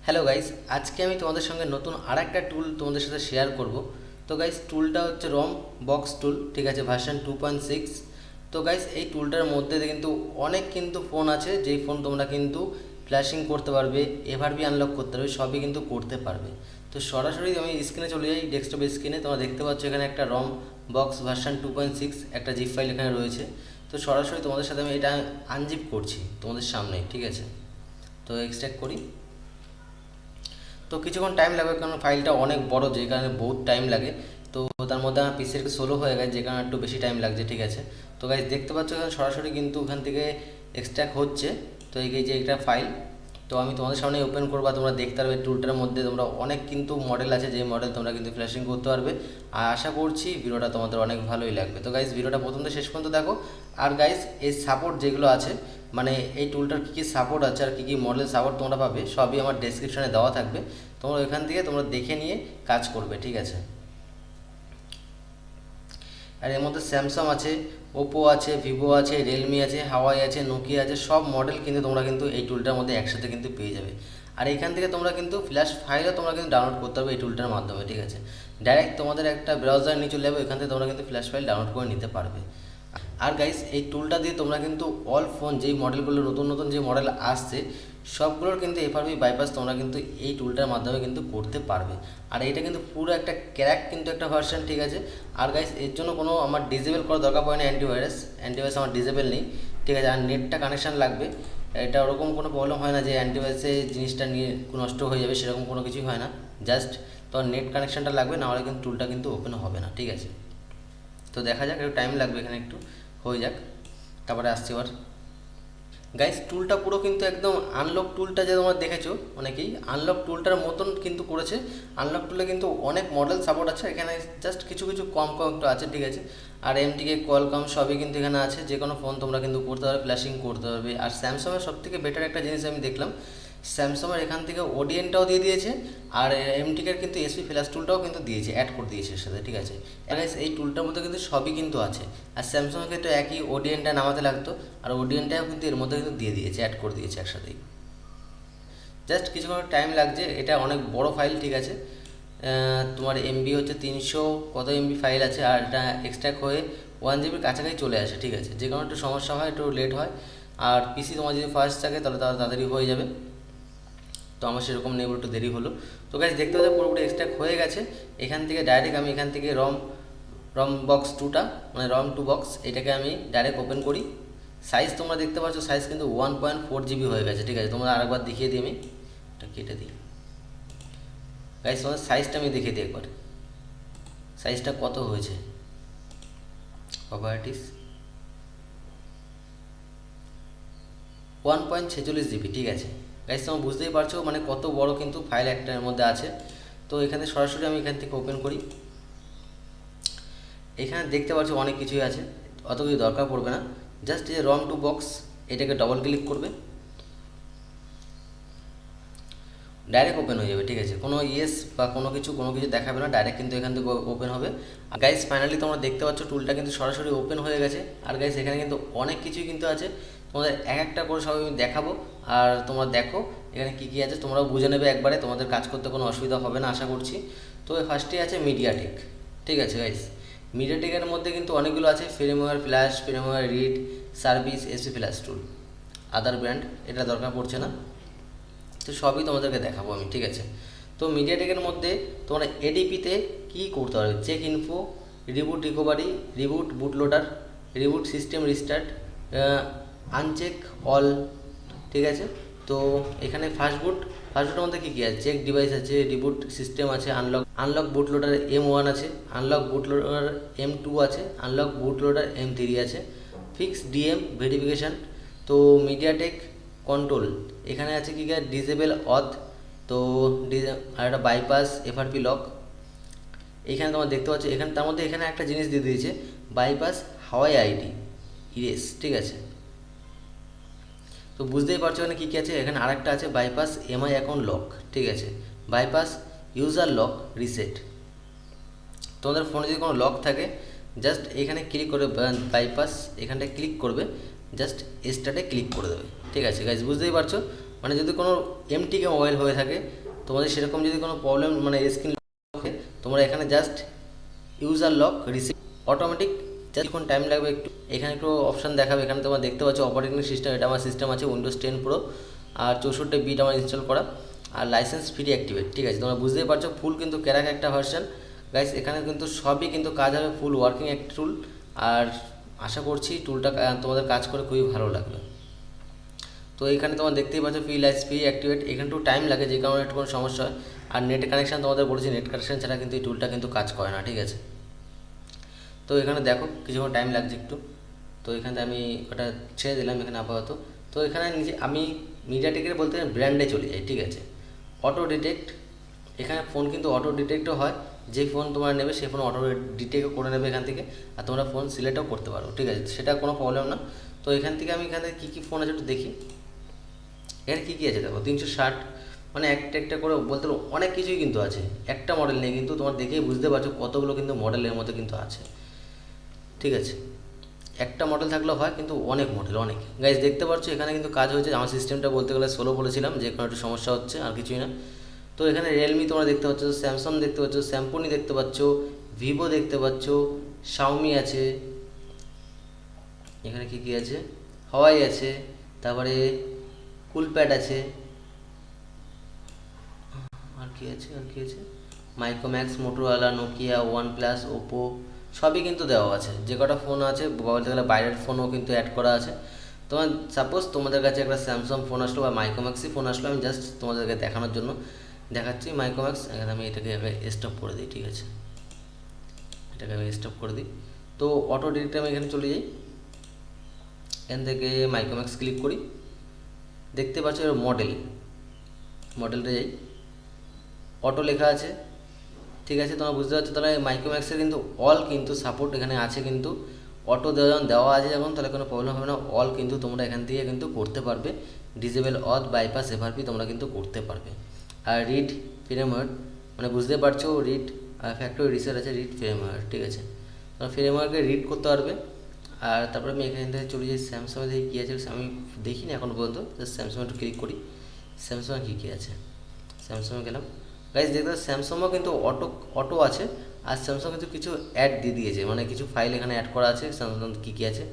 Hello guys, আজকে আমি তোমাদের সঙ্গে নতুন আর একটা টুল তোমাদের সাথে শেয়ার করব। তো গাইস, টুলটা হচ্ছে রম বক্স টুল, ঠিক আছে, ভার্সন 2.6। তো গাইস, এই টুলটার মধ্যে কিন্তু অনেক ফোন আছে, যেই ফোন তোমরা কিন্তু ফ্ল্যাশিং করতে পারবে, এভারবি আনলক করতে পারবে, সবই কিন্তু করতে পারবে। তো সরাসরি আমি স্ক্রিনে চলে যাই, ডেস্কটপ স্ক্রিনে তোমরা দেখতে পাচ্ছ এখানে একটা রম বক্স ভার্সন 2.6 একটা জিপ ফাইল এখানে রয়েছে। তো সরাসরি তোমাদের সাথে আমি এটা আনজিপ করছি তোমাদের সামনে, ঠিক আছে। তো এক্সট্রাক্ট করি। তো কিছুক্ষণ টাইম লাগবে, কারণ ফাইলটা অনেক বড়, যে কারণে বহুত টাইম লাগে। তো তার মধ্যে আমার পিসির স্লো হয়ে গেছে, যে কারণে একটু বেশি টাইম লাগছে, ঠিক আছে। তো গাইজ দেখতে পাচ্ছ এখানে সরাসরি কিন্তু ওখান থেকে এক্সট্রাক্ট হচ্ছে। তো এই যে একটা ফাইল, তো আমি তোমাদের সামনে ওপেন করবো, তোমরা দেখতে পারবে টুলটার মধ্যে তোমরা অনেক মডেল আছে, যে মডেল তোমরা কিন্তু ফ্ল্যাশিং করতে পারবে। আর আশা করছি ভিডিওটা তোমাদের অনেক ভালোই লাগবে। তো গাইজ ভিডিওটা প্রথম থেকে শেষ পর্যন্ত দেখো। আর গাইজ এই সাপোর্ট যেগুলো আছে, মানে এই টুলটার কী কী সাপোর্ট আছে আর কী কী মডেল সাপোর্ট তোমরা পাবে, সবই আমার ডেসক্রিপশনে দেওয়া থাকবে। তোমরা ওইখান থেকে তোমরা দেখে নিয়ে কাজ করবে, ঠিক আছে। আর এর মধ্যে স্যামসাং আছে, ওপো আছে, ভিভো আছে, রিয়েলমি আছে, হাওয়াই আছে, নোকিয়া আছে, সব মডেল কিন্তু তোমরা কিন্তু এই টুলটার মধ্যে একসাথে কিন্তু পেয়ে যাবে। আর এখান থেকে তোমরা কিন্তু ফ্ল্যাশ ফাইলও তোমরা কিন্তু ডাউনলোড করতে পারবে এই টুলটার মাধ্যমে, ঠিক আছে। ডাইরেক্ট তোমাদের একটা ব্রাউজার নিয়ে চলে যাবে, এখান থেকে তোমরা কিন্তু ফ্ল্যাশ ফাইল ডাউনলোড করে নিতে পারবে। আর গাইস, এই টুলটা দিয়ে তোমরা কিন্তু অল ফোন যেই মডেলগুলো নতুন নতুন যে মডেল আসছে, সবগুলোর কিন্তু এফআরবি বাইপাস তোমরা কিন্তু এই টুলটার মাধ্যমে কিন্তু করতে পারবে। আর এটা কিন্তু পুরো একটা ক্র্যাক কিন্তু একটা ভার্সন, ঠিক আছে। আর গাইস, এর জন্য কোনো আমার ডিসেবল করার দরকার পড়ে না, অ্যান্টিভাইরাস আমার ডিসেবল নেই, ঠিক আছে। আর নেটটা কানেকশান লাগবে, এটা ওরকম কোনো প্রবলেম হয় না যে অ্যান্টিভাইরাসে জিনিসটা নিয়ে নষ্ট হয়ে যাবে, সেরকম কোনো কিছুই হয় না। জাস্ট তোমার নেট কানেকশানটা লাগবে, নাহলে কিন্তু টুলটা কিন্তু ওপেন হবে না, ঠিক আছে। তো দেখা যাক, একটু টাইম লাগবে, এখানে একটু হয়ে যাক, তারপরে আসছি আবার। গাইস, টুলটা পুরো কিন্তু একদম আনলক টুলটা যে তোমরা দেখেছো অনেকেই, আনলক টুলটার মতন কিন্তু করেছে। আনলক টুলে কিন্তু অনেক মডেল সাপোর্ট আছে, এখানে জাস্ট কিছু কিছু কম কম একটু আছে, ঠিক আছে। আর এমটিকে কোয়ালকম সবই কিন্তু এখানে আছে, যে কোনো ফোন তোমরা কিন্তু করতে পারবে, ফ্ল্যাশিং করতে পারবে। আর স্যামসাংয়ের সবথেকে বেটার একটা জিনিস আমি দেখলাম, স্যামসাংয়ের এখান থেকে ওডিএনটাও দিয়ে দিয়েছে, আর এমটিকের কিন্তু এসপি ফ্ল্যাশ টুলটাও কিন্তু দিয়েছে, অ্যাড করে দিয়েছে এর সাথে, ঠিক আছে। গাইস, এই টুলটার মধ্যে কিন্তু সবই কিন্তু আছে। আর স্যামসাংয়ের ক্ষেত্রে একই ওডিএনটা নামাতে লাগতো, আর ওডিএনটাও কিন্তু এর মধ্যে কিন্তু দিয়ে দিয়েছে, অ্যাড করে দিয়েছে একসাথেই। জাস্ট কিছুক্ষণ টাইম লাগছে, এটা অনেক বড় ফাইল, ঠিক আছে। তোমার এমবি হচ্ছে 300 কত এমবি ফাইল আছে, আর এটা এক্সট্রাক্ট হয়ে 1 জিবির কাছাকাছি চলে আসে, ঠিক আছে। যে কোনো একটু সমস্যা হয়, একটু লেট হয়। আর পিসি তোমার যদি ফাস্ট থাকে তাহলে তাড়াতাড়ি হয়ে যাবে। তো আমার সেরকম নেই, একটু দেরি হলো। তো গাইজ দেখতে পাচ্ছি পুরোপুরি এক্সট্রাক্ট হয়ে গেছে। এখান থেকে ডাইরেক্ট আমি এখান থেকে রম রম বক্স টুটা, মানে রম টু বক্স, এটাকে আমি ডাইরেক্ট ওপেন করি। সাইজ তোমরা দেখতে পাচ্ছ, সাইজ কিন্তু 1.4 জিবি হয়ে গেছে, ঠিক আছে। তোমরা আরেকবার দেখিয়ে দিই, আমি এটা কেটে দিই। গাইজ, তোমাদের সাইজটা আমি দেখিয়ে দিই একবার, সাইজটা কত হয়েছে। প্রপার্টিস 1.46 জিবি, ঠিক আছে। গাইজ, তোমরা বুঝতেই পারছো মানে কত বড় কিন্তু ফাইল একটার মধ্যে আছে। তো এখানে সরাসরি আমি এখান থেকে ওপেন করি। এখানে দেখতে পাচ্ছ অনেক কিছুই আছে, অত কিছু দরকার পড়বে না। জাস্ট এই রম টু বক্স, এটাকে ডবল ক্লিক করবে, ডাইরেক্ট ওপেন হয়ে যাবে, ঠিক আছে। কোনো ইয়েস বা কোনো কিছু দেখাবে না, ডাইরেক্ট কিন্তু এখান থেকে ওপেন হবে। আর গাইস, ফাইনালি তোমরা দেখতে পাচ্ছ টুলটা কিন্তু সরাসরি ওপেন হয়ে গেছে। আর গাইস, এখানে কিন্তু অনেক কিছুই কিন্তু আছে, তোমাদের এক একটা করে সব আমি দেখাবো। আর তোমরা দেখো এখানে কী কী আছে, তোমরাও বুঝে নেবে একবারে, তোমাদের কাজ করতে কোনো অসুবিধা হবে না আশা করছি। তো ফার্স্টে আছে মিডিয়াটেক, ঠিক আছে গাইস। মিডিয়াটেকের মধ্যে কিন্তু অনেকগুলো আছে, firmware flash, firmware read, service, SP flash tool, other brand, এটা দরকার পড়ছে না। তো সবই তোমাদেরকে দেখাবো আমি, ঠিক আছে। তো মিডিয়াটেকের মধ্যে তোমরা এডিপিতে কী করতে পারবে, check info, reboot recovery, reboot bootloader, reboot system restart, uncheck all, ঠিক আছে। তো এখানে ফাস্টবুটের মধ্যে কী কী আছে, চেক ডিভাইস আছে, রিবুট সিস্টেম আছে, আনলক বুটলোডার M1 আছে, আনলক বুটলোডার M2 আছে, আনলক বুটলোডার M3 আছে, ফিক্স ডিএম ভেরিফিকেশান। তো মিডিয়াটেক কন্ট্রোল, এখানে আছে কি ডিসেবল অথ, তো আর একটা বাইপাস এফআরপি লক। এখানে তোমরা দেখতে পাচ্ছ, এখানে তার মধ্যে এখানে একটা জিনিস দিয়ে দিয়েছে, বাইপাস হাওয়াই আইডি ইরেস, ঠিক আছে। তো বুঝতেই পারছো এখানে কী কী আছে। এখানে আরেকটা আছে বাইপাস এমআই অ্যাকাউন্ট লক, ঠিক আছে, বাইপাস ইউজার লক রিসেট। তোমাদের ফোনে যদি কোনো লক থাকে, জাস্ট এখানে ক্লিক করে বাইপাস এখানটায় ক্লিক করবে, জাস্ট স্টার্টে ক্লিক করে দেবে, ঠিক আছে গাইজ। বুঝতেই পারছো মানে যদি কোনো এমটিকে মোবাইল হয়ে থাকে, তোমাদের সেরকম যদি কোনো প্রবলেম মানে স্ক্রিন তোমরা এখানে just user lock receive automatic, just কোন টাইম লাগবে একটু, এখানে একটু অপশান দেখাবে। এখানে তোমরা দেখতে পাচ্ছ অপারেটিং সিস্টেম, এটা আমার সিস্টেম আছে উইন্ডোজ 10 প্রো, আর 64 বিট আমার ইনস্টল করা, আর লাইসেন্স ফ্রি অ্যাক্টিভেট। ঠিক আছে, তোমরা বুঝতেই পারছো ফুল কিন্তু ক্র্যাক একটা ভার্সন গাইস। এখানে কিন্তু সবই কিন্তু কাজ হবে, ফুল ওয়ার্কিং একটা টুল। আর আশা করছি টুলটা তোমাদের কাজ করে খুবই ভালো লাগবে। তো এখানে তোমরা দেখতেই পাচ্ছ ফ্রি লাইসেন্স ফ্রি অ্যাক্টিভেট, এখানে একটু টাইম লাগে যে কারণে একটু কোনো সমস্যা হয়। আর নেট কানেকশান তোমাদের বলেছি, নেট কানেকশান ছাড়া কিন্তু এই টুলটা কিন্তু কাজ করে না। ঠিক আছে, তো এখানে দেখো কিছুক্ষণ টাইম লাগছে একটু। তো এখানে আমি ওটা ছেড়ে দিলাম এখানে আপাতত। তো এখানে নিজে আমি মিডিয়াটেকের বলতে ব্র্যান্ডে চলে যাই। ঠিক আছে, অটো ডিটেক্ট, এখানে ফোন কিন্তু অটো ডিটেক্টও হয়, যে ফোন তোমরা নেবে সেই ফোন অটো ডিটেক্টও করে নেবে এখান থেকে, আর তোমরা ফোন সিলেক্টও করতে পারো। ঠিক আছে, সেটা কোনো প্রবলেম না। তো এখান থেকে আমি এখানে কী কী ফোন আছে একটু দেখি, এখানে কী কী আছে দেখো, 360, মানে একটা একটা করে বলতে অনেক কিছুই কিন্তু আছে, একটা মডেল নেই কিন্তু, তোমার দেখেই বুঝতে পারছো কতগুলো কিন্তু মডেলের মধ্যে কিন্তু আছে। ঠিক আছে, একটা মডেল থাকলেও হয় কিন্তু অনেক মডেল অনেক। গাইজ দেখতে পাচ্ছ এখানে কিন্তু কাজ হয়েছে, আমার সিস্টেমটা বলতে গেলে স্লো বলেছিলাম, যে কোনো একটু সমস্যা হচ্ছে আর কিছুই না। তো এখানে রিয়েলমি তোমরা দেখতে পাচ্ছ, স্যামসাং দেখতে পাচ্ছ, স্যামসনি দেখতে পাচ্ছ, ভিভো দেখতে পাচ্ছ, শাওমি আছে, এখানে কী কী আছে, হাওয়াই আছে, তারপরে কুলপ্যাড আছে, আর কি আছে আর কি আছে, Micromax, Motorola, Nokia, OnePlus, Oppo, সবই কিন্তু দেওয়া আছে। যে কটা ফোন আছে বলতে গেলে বাইরের ফোনও কিন্তু অ্যাড করা আছে। তোমার সাপোজ তোমাদের কাছে একটা স্যামসাং ফোন আসলো বা মাইক্রোম্যাক্সই ফোন আসলো, আমি জাস্ট তোমাদেরকে দেখানোর জন্য দেখাচ্ছি মাইক্রোম্যাক্স। এখানে আমি এটাকে স্টপ করে দিই। ঠিক আছে, এটাকে আমি স্টপ করে দিই। তো অটো ডিটেক্টে আমি এখানে চলে যাই, এখান থেকে মাইক্রোম্যাক্স ক্লিক করি, দেখতে পাচ্ছ এর মডেলটা যাই, অটো লেখা আছে। ঠিক আছে, তোমরা বুঝতে পারছো তাহলে মাইক্রোম্যাক্সের কিন্তু অল কিন্তু সাপোর্ট এখানে আছে, কিন্তু অটো দেওয়া আছে যখন, তাহলে কোনো প্রবলেম হবে না। অল কিন্তু তোমরা এখান থেকে কিন্তু করতে পারবে, ডিসেবল অথ বাইপাস এফআরপি তোমরা কিন্তু করতে পারবে। আর রিড ফ্রেমওয়ার্ক, মানে বুঝতে পারছো রিড ফ্যাক্টরি রিসেট আছে, রিড ফ্রেমওয়ার্ক। ঠিক আছে, তোমরা ফ্রেমওয়ার্কে রিড করতে পারবে। আর তারপরে আমি এখান থেকে চলে যাই স্যামসাংয়ে, দেখি কী আছে, আমি দেখিনি এখনও পর্যন্ত, জাস্ট স্যামসাং একটু ক্লিক করি, স্যামসাং কী আছে, স্যামসাংয়ে গেলাম। গাইজ দেখতে স্যামসাংও কিন্তু অটো আছে, আর স্যামসাং কিন্তু কিছু অ্যাড দিয়ে দিয়েছে, মানে কিছু ফাইল এখানে অ্যাড করা আছে। স্যামসাং কী আছে,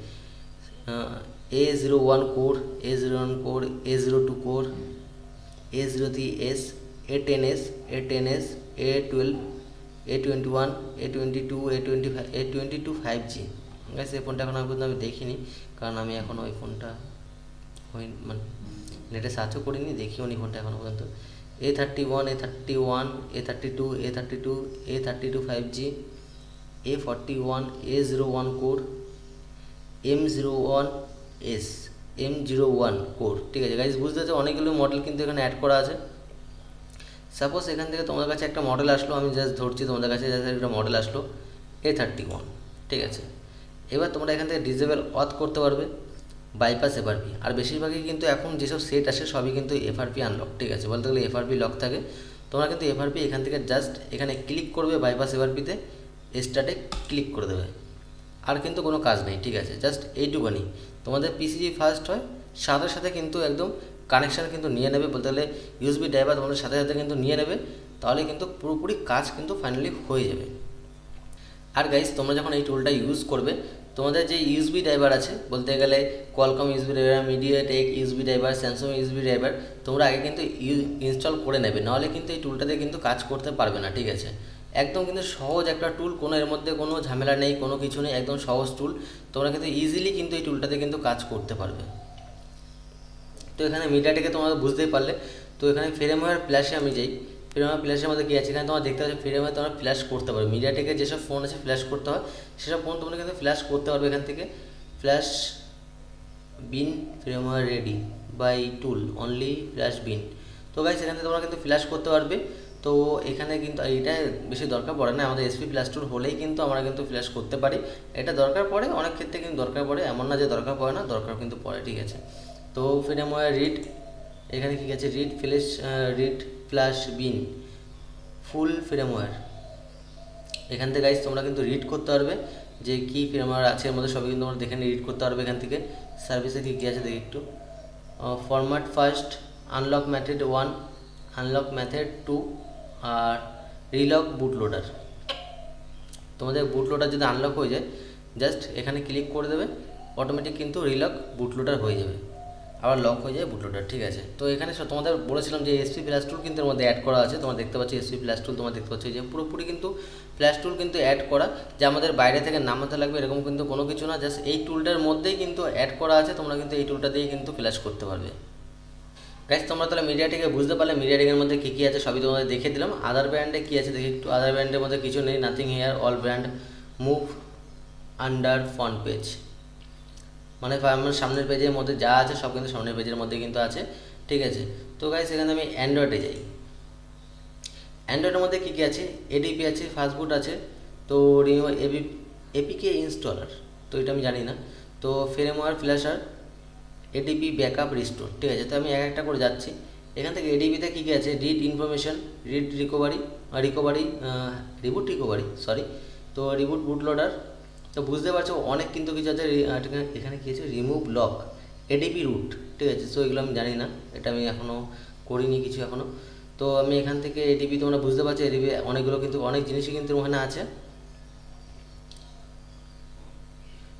A01 core, A01 core, A02 core, A03s, A10s, A10s, A12, A21, A22, A25, A22 5G। Guys এই ফোনটা এখন আমি দেখিনি, কারণ আমি এখনও ওই ফোনটা মানে নেটে সার্চও করিনি, দেখিও নি ফোনটা এখনও পর্যন্ত। A31, A31, A32, A32, A32 5G, A41, A01 core, M01s, M01 core. ঠিক আছে গাইজ, বুঝতে পারছো অনেকগুলো মডেল কিন্তু এখানে অ্যাড করা আছে। সাপোজ এখান থেকে তোমাদের কাছে একটা মডেল আসলো, আমি জাস্ট ধরছি তোমাদের কাছে জাস্ট একটা মডেল আসলো A31। ঠিক আছে, এবার তোমরা এখান থেকে ডিসেবল অথ করতে পারবে, বাইপাস এফআরপি। আর বেশিরভাগই কিন্তু এখন যেসব সেট আসে সবই কিন্তু এফআরপি আনলক। ঠিক আছে, বলতে গেলে এফআরপি লক থাকে, তোমরা কিন্তু এফআরপি এখান থেকে জাস্ট এখানে ক্লিক করবে, বাইপাস এফআরপিতে স্টার্টে ক্লিক করে দেবে, আর কিন্তু কোনো কাজ নেই। ঠিক আছে, জাস্ট এইটুকুনি, তোমাদের পিসি যদি ফার্স্ট হয় সাথে সাথে কিন্তু একদম কানেকশান কিন্তু নিয়ে নেবে, বলতে গেলে ইউএসবি ড্রাইভার তোমাদের সাথে সাথে কিন্তু নিয়ে নেবে, তাহলে কিন্তু পুরোপুরি কাজ কিন্তু ফাইনালি হয়ে যাবে। আর গাইজ তোমরা যখন এই টুলটা ইউজ করবে, তোমাদের যে ইউএসবি ড্রাইভার আছে, বলতে গেলে Qualcomm USB driver, MediaTek USB driver, Samsung USB driver, তোমরা আগে কিন্তু ইনস্টল করে নেবে, নাহলে কিন্তু এই টুলটাতে কিন্তু কাজ করতে পারবে না। ঠিক আছে, একদম কিন্তু সহজ একটা টুল, কোনো এর মধ্যে কোনো ঝামেলা নেই, কোনো কিছু নেই, একদম সহজ টুল, তোমরা কিন্তু ইজিলি কিন্তু এই টুলটাতে কিন্তু কাজ করতে পারবে। তো এখানে মিডিয়াটেকে তোমরা বুঝতেই পারলে। তো এখানে ফ্রেমওয়্যার প্লাসে আমি যাই, ফ্রেমওয়্যার প্লাসের মধ্যে কী আছে, এখানে তোমরা দেখতে পাচ্ছ ফ্রেমওয়্যার তোমরা ফ্ল্যাশ করতে পারবে। মিডিয়াটেকের যেসব ফোন আছে ফ্ল্যাশ করতে হয়, সেসব ফোন তোমরা কিন্তু ফ্ল্যাশ করতে পারবে এখান থেকে। Flash bin firmware ready by tool only flash bin. তো গাইস এখান থেকে তোমরা কিন্তু ফ্ল্যাশ করতে পারবে। তো এখানে কিন্তু এটা বেশি দরকার পড়ে না, আমাদের এসপি প্লাস টুল হলেই কিন্তু আমরা কিন্তু ফ্ল্যাশ করতে পারি। এটা দরকার পড়ে অনেক ক্ষেত্রে, কিন্তু দরকার পড়ে এমন না যে দরকার পড়ে না, দরকার কিন্তু পড়ে। ঠিক আছে, তো ফ্রেমওয়্যার রিড, এখানে কী আছে, রিড ফ্ল্যাশ, রিড ফ্ল্যাশ বিন ফুল ফ্রেমওয়্যার। এখান থেকে গাইস তোমরা কিন্তু রিড করতে পারবে যে কী ফ্রেমওয়্যার আছে এর মধ্যে, সবই কিন্তু তোমরা দেখে রিড করতে পারবে এখান থেকে। সার্ভিসে কী কী আছে দেখি একটু, format first, unlock method 1, unlock method 2 আর রিলক বুট লোডার। তোমাদের বুট লোডার যদি আনলক হয়ে যায় জাস্ট এখানে ক্লিক করে দেবে, অটোমেটিক কিন্তু রিলক বুট লোডার হয়ে যাবে, আবার লক হয়ে যায় বুট লোডার। ঠিক আছে, তো এখানে তোমাদের বলেছিলাম যে এসপি প্লাস টুল কিন্তু এর মধ্যে অ্যাড করা আছে। তোমরা দেখতে পাচ্ছ এসপি প্লাস টুল, তোমরা দেখতে পাচ্ছ যে পুরোপুরি কিন্তু প্লাস টুল কিন্তু অ্যাড করা, যে আমাদের বাইরে থেকে নামাতে লাগবে এরকম কিন্তু কোনো কিছু না, জাস্ট এই টুলটার মধ্যেই কিন্তু অ্যাড করা আছে। তোমরা কিন্তু এই টুলটা দিয়ে কিন্তু ফ্ল্যাশ করতে পারবে। গাইস তোমরা তাহলে মিডিয়াটেকে বুঝতে পারলে, মিডিয়াটেকের মধ্যে কী কী আছে সবই তোমাদের দেখে দিলাম। আদার ব্র্যান্ডে কী আছে দেখি একটু। আদার ব্র্যান্ডের মধ্যে কিছু নেই, nothing here, all brand, move under front page, মানে আমার সামনের পেজের মধ্যে যা আছে সব কিন্তু সামনের পেজের মধ্যে কিন্তু আছে। ঠিক আছে, তো গাইস এখানে আমি অ্যান্ড্রয়েডে যাই। অ্যান্ড্রয়েডের মধ্যে কী কী আছে, এডিপি আছে, ফাস্টবুট আছে, তো এপিকে ইনস্টলার, তো এটা আমি জানি না, তো ফ্রেমওয়্যার ফ্ল্যাশার, এডিপি ব্যাকআপ রিস্টোর। ঠিক আছে, তো আমি এক একটা করে যাচ্ছি। এখান থেকে এডিপিতে কী কী আছে, read information, read recovery, reboot recovery sorry, তো রিবুট বুট লোডার। তো বুঝতে পারছো অনেক কিন্তু কিছু আছে। এখানে কী আছে, রিমুভ লক, এডিপি রুট। ঠিক আছে, সো এগুলো আমি জানি না, এটা আমি এখনও করিনি কিছু এখনও। তো আমি এখান থেকে এডিপি, তোমরা বুঝতে পারছো এডিপি অনেকগুলো কিন্তু অনেক জিনিসই কিন্তু ওখানে আছে,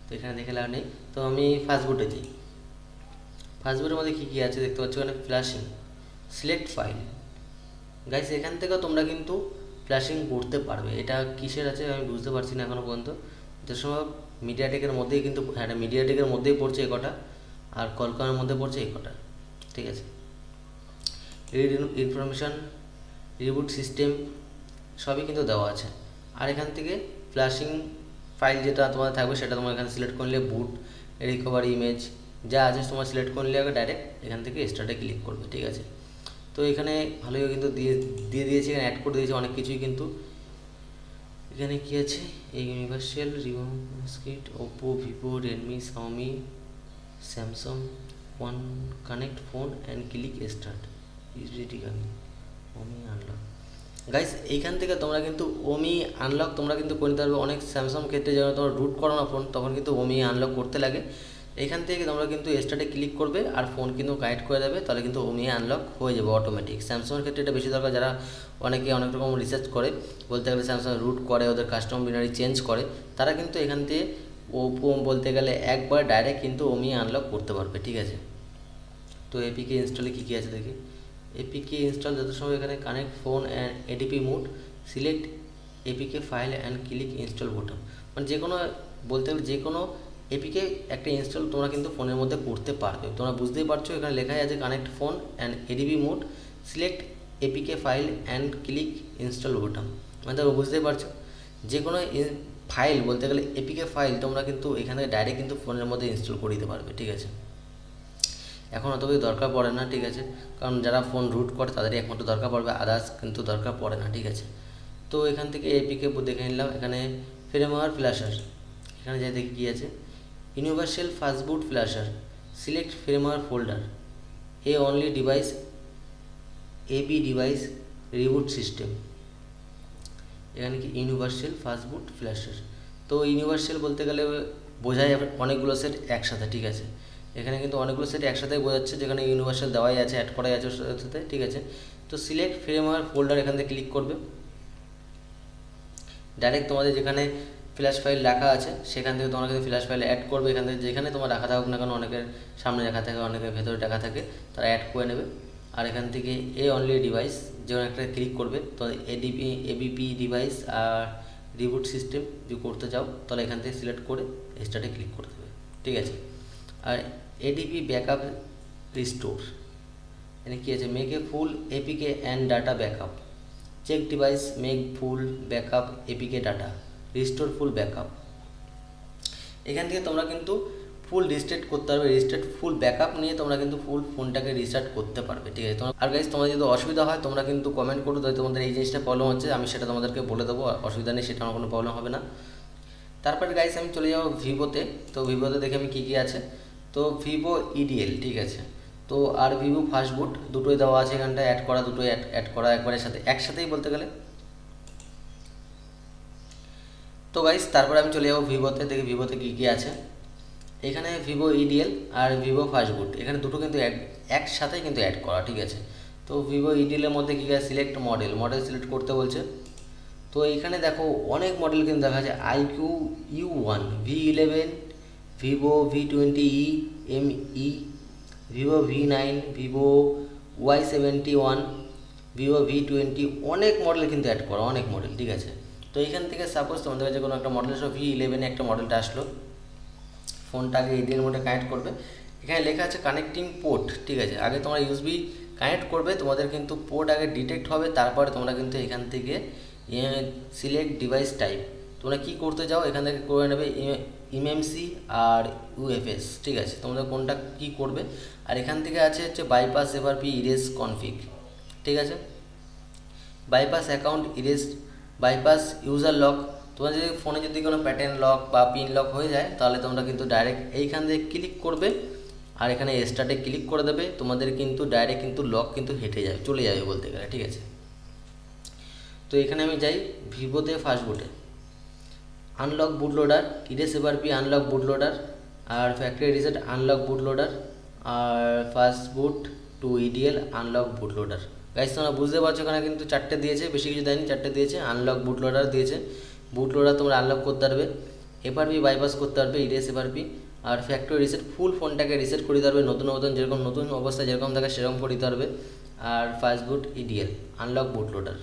তো এখানে দেখে লাভ নেই। তো আমি ফাস্টবুটে যাই। ফাস্টবুটের মধ্যে কী কী আছে দেখতে পাচ্ছ, এখানে ফ্ল্যাশিং, সিলেক্ট ফাইল। গাইস এখান থেকেও তোমরা কিন্তু ফ্ল্যাশিং করতে পারবে। এটা কিসের আছে আমি বুঝতে পারছি না এখনও পর্যন্ত। যে সময় মিডিয়াটেকের মধ্যেই কিন্তু, হ্যাঁ মিডিয়াটেকের মধ্যেই পড়ছে এই কটা, আর কলকাতার মধ্যে পড়ছে এই কটা। ঠিক আছে, রিড ইনফরমেশান, রিবুট সিস্টেম সবই কিন্তু দেওয়া আছে। আর এখান থেকে ফ্ল্যাশিং ফাইল যেটা তোমাদের থাকবে সেটা তোমার এখানে সিলেক্ট করলে, বুট রিকভারি ইমেজ যা আছে তোমার সিলেক্ট করলে আগে ডাইরেক্ট এখান থেকে স্টার্টে ক্লিক করবে। ঠিক আছে, তো এখানে ভালোই কিন্তু দিয়ে দিয়েছে, এখানে অ্যাড করে দিয়েছে অনেক কিছুই কিন্তু। এখানে কী আছে, এই universal remote, Oppo, Vivo, Redmi, Xiaomi, Samsung, one connect phone and click start, UGT omi unlock. Guys এইখান থেকে তোমরা কিন্তু ওমি আনলক তোমরা কিন্তু করে নিতে পারবে। অনেক স্যামসাং ক্ষেত্রে যখন তোমরা রুট করো না ফোন, তখন কিন্তু ওমি আনলক করতে লাগে। এখান থেকে তোমরা কিন্তু স্টার্টে ক্লিক করবে আর ফোন কিন্তু কানেক্ট করে দেবে, তাহলে কিন্তু ওমি আনলক হয়ে যাবে অটোমেটিক। স্যামসাংয়ের ক্ষেত্রে এটা বেশি দরকার, যারা অনেকে অনেক রকম রিসার্চ করে, বলতে গেলে স্যামসাং রুট করে, ওদের কাস্টম বিনারি চেঞ্জ করে, তারা কিন্তু এখান থেকে ওপো বলতে গেলে একবার ডাইরেক্ট কিন্তু ওমি আনলক করতে পারবে। ঠিক আছে, তো এপিকে ইনস্টলে কী কী আছে দেখি। এপিকে ইনস্টল যত সময় এখানে connect phone and ADP mode, select APK file and click install button, মানে যে কোনো বলতে গেলে যে কোনো এপিকে একটা ইনস্টল তোমরা কিন্তু ফোনের মধ্যে করতে পারবে। তোমরা বুঝতেই পারছো এখানে লেখাই আছে connect phone and ADP mode, select APK file and click install button, মানে তোমরা বুঝতেই পারছো যে কোনো ফাইল বলতে গেলে এপিকে ফাইল তোমরা কিন্তু এখান থেকে ডাইরেক্ট কিন্তু ফোনের মধ্যে ইনস্টল করে দিতে পারবে। ঠিক আছে, এখন অত কিছু দরকার পড়ে না। ঠিক আছে, কারণ যারা ফোন রুট করে তাদেরই একমাত্র দরকার পড়বে, আদার্স কিন্তু দরকার পড়ে না। ঠিক আছে, তো এখান থেকে এপিকে দেখে নিলাম। এখানে ফ্রেমওয়্যার ফ্ল্যাশার, এখানে যাই দেখি কী আছে, universal fastboot flasher, select firmware folder, A only device, AB device, reboot system. এখানে কি ইউনিভার্সাল ফাস্টবুট ফ্ল্যাশার, তো ইউনিভার্সাল বলতে গেলে বোঝায় অনেকগুলো সেট একসাথে। ঠিক আছে, এখানে কিন্তু অনেকগুলো সেট একসাথে বোঝাচ্ছে, যেখানে ইউনিভার্সাল দেওয়াই আছে, অ্যাড করাই আছে ওর সাথে। ঠিক আছে, তো সিলেক্ট ফ্রেমওয়্যার ফোল্ডার এখান থেকে ক্লিক করবে, ডাইরেক্ট তোমাদের যেখানে ফ্ল্যাশ ফাইল রাখা আছে সেখান থেকে তোমরা কিন্তু ফ্ল্যাশ ফাইল অ্যাড করবে। এখান থেকে যেখানে তোমার রাখা থাকুক না কেন, অনেকের সামনে রাখা থাকে, অনেকের ভেতরে রাখা থাকে, তারা অ্যাড করে নেবে। আর এখান থেকে এ অনলি ডিভাইস যেমন একটা ক্লিক করবে, তো এবিপি ডিভাইস আর রিবুট সিস্টেম যদি করতে চাও তাহলে এখান থেকে সিলেক্ট করে স্টার্টে ক্লিক করে দেবে। ঠিক আছে, আর এডিপি ব্যাকআপ রিস্টোর, এখানে কী আছে, make a full APK and data backup, check device, make full backup APK data, restore full backup. এখান থেকে তোমরা কিন্তু ফুল রিস্টার্ট করতে পারবে, রিস্টার্ট ফুল ব্যাকআপ নিয়ে তোমরা কিন্তু ফুল ফোনটাকে রিস্টার্ট করতে পারবে। ঠিক আছে, আর গাইজ তোমাদের যদি অসুবিধা হয় তোমরা কিন্তু কমেন্ট করো, তাই তোমাদের এই জিনিসটা প্রবলেম হচ্ছে আমি সেটা তোমাদেরকে বলে দেবো, অসুবিধা নেই, সেটা আমার কোনো প্রবলেম হবে না। তারপরে গাইজ আমি চলে যাবো ভিভোতে। তো ভিভোতে দেখে আমি কী কী আছে, তো ভিভো ইডিএল, ঠিক আছে, তো আর ভিভো ফাস্টবুট দুটোই দেওয়া আছে এখানটায়, অ্যাড করা, দুটোই অ্যাড করা একবারের সাথে একসাথেই বলতে গেলে। তো গাইজ তারপরে আমি চলে যাবো ভিভোতে, দেখি ভিভোতে কী কী আছে। এখানে ভিভো ইডিএল আর ভিভো ফাস্টবুট এখানে দুটো কিন্তু একসাথে কিন্তু অ্যাড করা, ঠিক আছে। তো ভিভো ইডিএলের মধ্যে কী আছে, সিলেক্ট মডেল সিলেক্ট করতে বলছে। তো এইখানে দেখো অনেক মডেল কিন্তু দেখা যায়, iQOO U1, V11, Vivo V20e ME, Vivo V9, Vivo Y71, Vivo V20, অনেক মডেল কিন্তু অ্যাড করা, অনেক মডেল, ঠিক আছে। তো এইখান থেকে সাপোজ তোমাদের কাছে কোনো একটা মডেল আসলো, V11 একটা মডেলটা আসলো, ফোনটাকে ইডিএল মোডে কানেক্ট করবে। এখানে লেখা আছে কানেক্টিং পোর্ট, ঠিক আছে। আগে তোমরা ইউএসবি কানেক্ট করবে, তোমাদের কিন্তু পোর্ট আগে ডিটেক্ট হবে, তারপরে তোমরা কিন্তু এখান থেকে সিলেক্ট ডিভাইস টাইপ তোমরা কী করতে চাও এখান থেকে করে নেবে, এমএমসি আর ইউএফএস, ঠিক আছে। তোমাদের কোনটা কী করবে। আর এখান থেকে আছে হচ্ছে বাইপাস এফআরপি ইরেজ কনফিগ, ঠিক আছে। Bypass account erase, bypass user lock. তোমার যদি ফোনে যদি কোনো প্যাটার্ন লক বা পিন লক হয়ে যায়, তাহলে তোমরা কিন্তু ডাইরেক্ট এইখান থেকে ক্লিক করবে আর এখানে স্টার্টে ক্লিক করে দেবে, তোমাদের কিন্তু ডাইরেক্ট কিন্তু লক কিন্তু হেঁটে যাবে, চলে যাবে বলতে গেলে, ঠিক আছে। তো এখানে আমি যাই ভিভোতে ফাস্টবুটে, unlock bootloader, erase FRP unlock bootloader, আর ফ্যাক্টরি রিসেট আনলক বুটলোডার, আর fastboot to EDL unlock bootloader. Guys তোমরা বুঝতে পারছো এখানে কিন্তু চারটে দিয়েছে, বেশি কিছু দেয়নি, চারটে দিয়েছে। আনলক বুটলোডার দিয়েছে, বুটলোডার তোমরা আনলক করতে পারবে, এফআরপি বাইপাস করতে পারবে, ইরেজ এফআরপি, আর ফ্যাক্টরি রিসেট ফুল ফোনটাকে রিসেট করে দিতে পারবে, নতুন যেরকম নতুন অবস্থায় যেরকম থাকে সেরকম করে দিতে পারবে। আর ফাস্টবুট ইডিএল আনলক বুটলোডার,